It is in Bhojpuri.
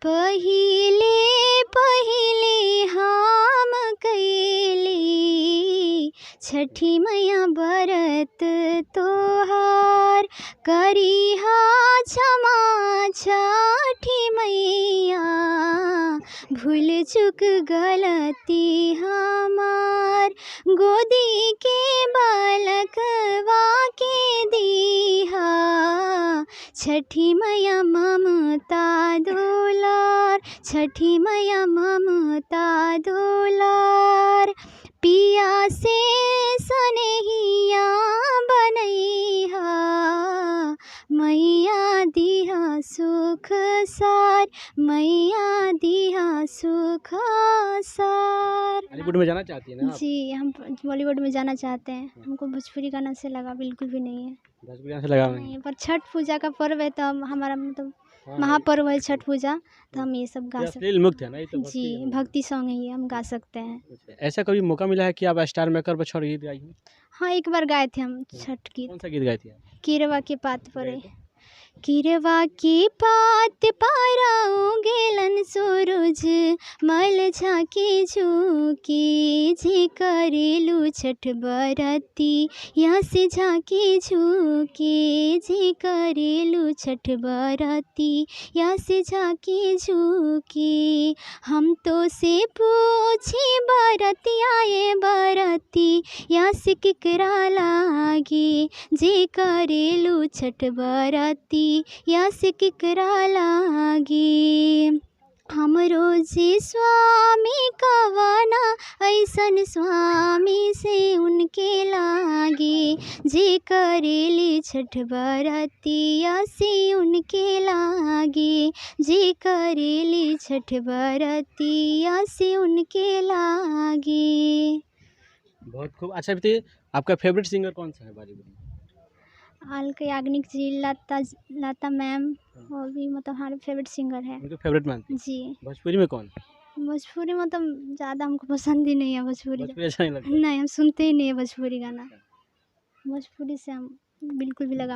पहिले पहिले हम कैली छठी मैया बरत तोहार, करिहा क्षमा छठी मैया, भूल चूक गलती हमार। गोदी के बालकवा के दीहा छठी मैया ममता दुलार, छठी मैया ममता दुलार। पिया से सनेहिया बनैहा, मैया दिहा सुख सार, मैया दिहा सुख सार। बॉलीवुड में जाना चाहती है ना आप? जी, हम बॉलीवुड में जाना चाहते हैं। हमको भोजपुरी गाना से लगा बिल्कुल भी नहीं है। भोजपुरी गाना से लगा नहीं, पर छठ पूजा का पर्व है तो हमारा मतलब हाँ, महापर्व है छठ पूजा, तो हम ये सब गा ये सकते अश्लील मुक्त है ना, ये तो हैं। भक्ति जी, गाना है। भक्ति सॉन्ग है ये, हम गा सकते हैं। अच्छा, ऐसा कभी मौका मिला है कि आप स्टार मेकर पर छठ गीत गाई हो? हाँ, एक बार गाए थे हम छठ गीत। कौन सा गीत गाई थी आप? किरवा के पात गाए परे, थे? किरवा की पात पाराऊ गेलन सूरज, मल झाकी झुकी जी करेलू छठ बरती, यहाँ से झाकी झुकी जी करेलू छठ बरती, यहाँ से झाकी झुकी। हम तो से पूछी बरती आए बरती, यहाँ से किकरा लागी जी करेलू छठ बरती, या से किकरा लागी। हमरो जी स्वामी कवना ऐसन स्वामी से उनके लागी, जे करेली छठ बरतिया से उनके लागी, जे करेली छठ बरतिया से उनके लागी। बहुत खूब। अच्छा बताइए, आपका फेवरेट सिंगर कौन सा है बॉलीवुड में? अलका याग्निक जी, लता मैम, वो भी मतलब हमारे फेवरेट सिंगर है। उनको फेवरेट मानती हैं? जी, भोजपुरी में कौन? भोजपुरी मतलब ज़्यादा हमको पसंद ही नहीं है भोजपुरी। भोजपुरी अच्छा नहीं लगता? नहीं, हम सुनते ही नहीं है भोजपुरी गाना। भोजपुरी से हम बिल्कुल भी लगा